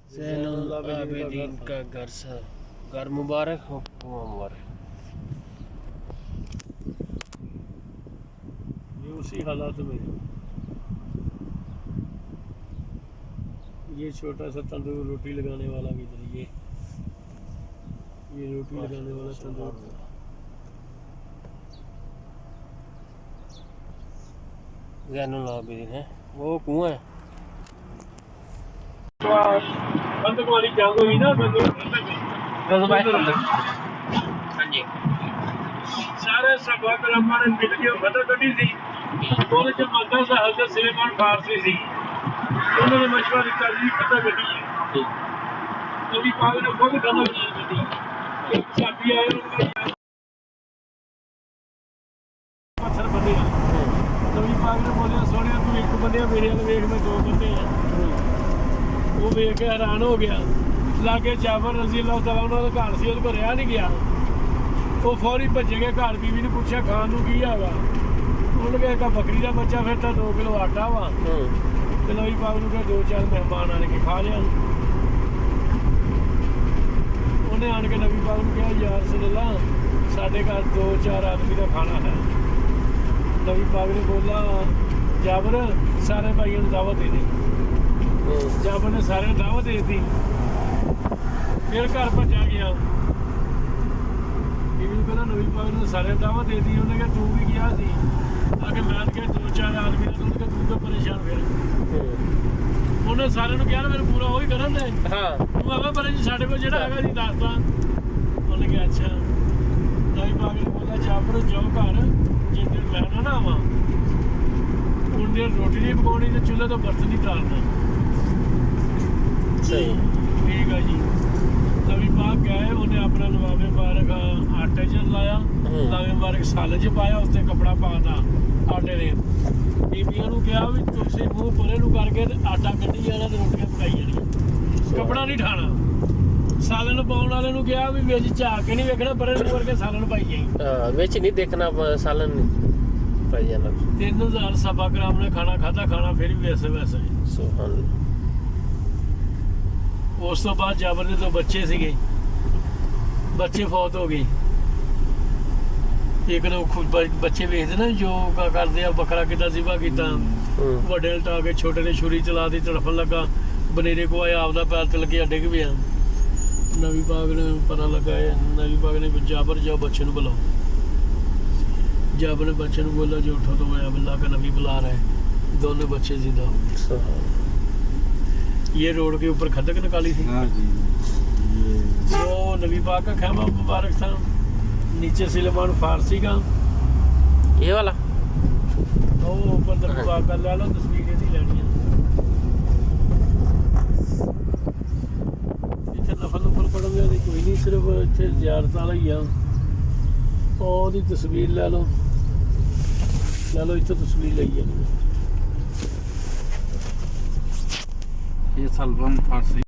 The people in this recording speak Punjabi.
ज़ैनुल आबिदीन का घर मुबारक हो, मुबारक। ये उसी हालात में ये छोटा सा तंदूर रोटी लगाने वाला भी इधर ये रोटी लगाने वाला तंदूर। ज़ैनुल आबिदीन है, वो कुआं है। बंदक वाली जंग हुई ना, सारे सभा कलमा ने मिल के फतह कढ़ी सी। ਉਹਦੇ ਚ ਮੰਦਾ ਸੀ ਹਜ਼ਰਤ ਸੁਲੇਮਾਨ ਫਾਰਸੀ ਸੀ। ਉਹਨਾਂ ਨੇ ਮਸ਼ਵਰਾ ਦਿੱਤਾ ਸੀ ਫਤਹ ਕਢੀ ਹੈ। ਨਬੀ ਪਾਕ ਨੇ ਖੁਦ ਫਤਹ ਕੀਤੀ। ਇੱਕ ਸਾਥੀ ਆਏ ਉਹਨਾਂ ਪੱਥਰ ਬੰਦੇ ਨਬੀ ਪਾਕ ਨੇ ਬੋਲਿਆ ਸੋਹਣਿਆ ਤੂੰ ਇੱਕ ਬੰਦੇ ਮੇਰੇ ਵੱਲ ਵੇਖ ਮੈਂ ਦੋ ਬੰਦੇ ਆ। ਉਹ ਵੇਖ ਕੇ ਹੈਰਾਨ ਹੋ ਗਿਆ। ਲਾਗੇ ਜਾਬਰ ਰਜ਼ੀ ਅੱਲਾਹ ਤਆਲਾ ਉਹਨਾਂ ਦਾ ਘਰ ਸੀ, ਉਹਦੇ ਕੋਲ ਰਿਹਾ ਨਹੀਂ ਗਿਆ। ਉਹ ਫੌਰੀ ਭੱਜੇ ਗਏ ਘਰ, ਬੀਵੀ ਨੇ ਪੁੱਛਿਆ ਖਾਣ ਨੂੰ ਕੀ ਹੈਗਾ। ਉਹਨੇ ਕਿਹਾ ਇੱਕ ਬੱਕਰੀ ਦਾ ਬੱਚਾ, ਫਿਰ ਤਾਂ 2 ਕਿਲੋ ਆਟਾ ਵਾ। ਤੇ ਨਬੀ ਪਾਕ ਨੂੰ ਕਿਹਾ 2-4 ਮਹਿਮਾਨ ਆਣ ਕੇ ਖਾ ਲਿਆ। ਉਹਨੇ ਆਣ ਕੇ ਨਬੀ ਪਾਕ ਨੂੰ ਕਿਹਾ ਯਾ ਰਸੂਲल्लाह ਸਾਡੇ ਘਰ 2-4 ਆਦਮੀ ਦਾ ਖਾਣਾ ਹੈ। ਨਬੀ ਪਾਕ ਨੇ ਬੋਲਾ ਜਾਬਰ ਸਾਰੇ ਭਾਈਆਂ ਨੂੰ ਦਾਵਤ ਦੇ ਦੇ। ਜਾਬਰ ਨੇ ਸਾਰਿਆਂ ਨੂੰ ਦਾਵਤ ਦੇ ਦਿੱਤੀ। ਫਿਰ ਘਰ ਭੱਜਿਆ ਗਿਆ। ਬੀਬੀ ਕਹਿੰਦਾ ਨਬੀ ਪਾਕ ਨੇ ਸਾਰਿਆਂ ਨੂੰ ਦਾਵਤ ਦੇ ਦਿੱਤੀ। ਉਹਨੇ ਕਿਹਾ ਤੂੰ ਵੀ ਗਿਆ ਸੀ ਆ ਕੇ ਮੈਂ ਕਿਹਾ 2-4 ਆਦਮੀ ਦਾ ਤੂੰ ਕਿਉਂ ਪਰੇਸ਼ਾਨ ਫਿਰ। ਉਹਨੇ ਸਾਰਿਆਂ ਨੂੰ ਕਿਹਾ ਮੈਨੂੰ ਪੂਰਾ ਉਹੀ ਕਰਨ ਦੇ। ਤੂੰ ਆਵਾ ਪਰ ਸਾਡੇ ਕੋਲ ਜਿਹੜਾ ਹੈਗਾ ਸੀ ਦੱਸਦਾ। ਉਹਨੇ ਕਿਹਾ ਅੱਛਾ। ਨਬੀ ਪਾਕ ਨੇ ਬੋਲਿਆ ਜਾਬਰ ਜਾਓ ਘਰ, ਜਿੱਦਣ ਮੈਂ ਨਾ ਆਵਾਂ ਉਹਨੇ ਰੋਟੀ ਨਹੀਂ ਪਕਾਉਣੀ ਤੇ ਚੁੱਲ੍ਹੇ ਤੋਂ ਬਰਤਨ ਨਹੀਂ ਤਾਰਨਾ। ਸਹੀ ਠੀਕ ਆ ਜੀ। ਨਬੀ ਪਾਕ ਗਏ, ਉਹਨੇ ਆਪਣਾ ਨਵਾਬੇ ਮੁਬਾਰਕ ਆਟੇ 'ਚ ਲਾਇਆ, ਨਵਾਬੇ ਮੁਬਾਰਕ ਸਾਲੇ 'ਚ ਪਾਇਆ, ਉੱਤੇ ਕੱਪੜਾ ਪਾਤਾ ਆਟੇ ਦੇ। ਬੀਬੀਆਂ ਨੂੰ ਕਿਹਾ ਵੀ ਤੁਸੀਂ ਮੂੰਹ ਪਰੇ ਨੂੰ ਕਰਕੇ ਤੇ ਆਟਾ ਕੱਢੀ ਜਾਣਾ ਤੇ ਰੋਟੀਆਂ ਪਕਾਈ ਜਾਣੀਆਂ, ਕੱਪੜਾ ਨਹੀਂ ਠਾਣਾ। ਸਾਲਨ ਪਾਉਣ ਵਾਲੇ ਨੂੰ ਕਿਹਾ ਵੀ ਵਿੱਚ ਝਾਕ ਕੇ ਨਹੀਂ ਵੇਖਣਾ, ਪਰੇ ਨੂੰ ਕਰਕੇ ਸਾਲਨ ਪਾਈ ਜਾਈ। ਵਿੱਚ ਨਹੀਂ ਦੇਖਣਾ, ਸਾਲਨ ਪਾਈ ਜਾਣਾ। 3000 ਸਭਾ ਗ੍ਰਾਮ ਨੇ ਖਾਣਾ ਖਾਧਾ, ਖਾਣਾ ਫਿਰ ਵੀ ਵੈਸੇ। ਸੁਭਾਨ। ਉਸ ਤੋਂ ਬਾਅਦ ਜਾਬਰ ਦੇ 2 ਬੱਚੇ ਸੀਗੇ, ਬੱਚੇ ਫੌਤ ਹੋ ਗਏ। ਇੱਕ ਨੂੰ ਬੱਚੇ ਵੇਖਦੇ ਨਾ ਜੋ ਕਰਦੇ ਆ, ਬੱਕਰਾ ਕਿੱਦਾਂ ਜ਼ਿਬਾ ਕੀਤਾ, ਵੱਡੇ ਨੇ ਟਾ ਕੇ ਛੋਟੇ ਨੇ ਛੁਰੀ ਚਲਾ ਦੀ, ਤੜਫਣ ਲੱਗਾ, ਬਨੇਰੇ ਕੋ ਆਇਆ, ਆਪਦਾ ਪੈਰ ਤੇ ਲੱਗਿਆ, ਡਿੱਗ ਪਿਆ। ਨਬੀ ਪਾਕ ਨੇ ਪਤਾ ਲੱਗਾ, ਨਬੀ ਪਾਕ ਨੇ ਜਾਬਰ ਜਾਓ ਬੱਚੇ ਨੂੰ ਬੁਲਾਓ। जाबर ने बच्चे ने बोला जो उठो तो मैं अल्लाह का नबी बुला रहा है। दोनों बच्चे जिंदा हो गए। ये रोड के ऊपर खदक निकाली थी। वो नबी पाक का खैमा मुबारक था, नीचे सुलेमान फारसी का ये वाला। वो ऊपर नबी पाक का ला लो, तस्वीरें नहीं लेनी। इतने नफल ऊपर पढ़ोगे कोई नहीं, सिर्फ इतने ज़ियारत वाला ही आ। और तस्वीर ले लो इतने तस्वीर ली जानी। ये सलमान फारसी।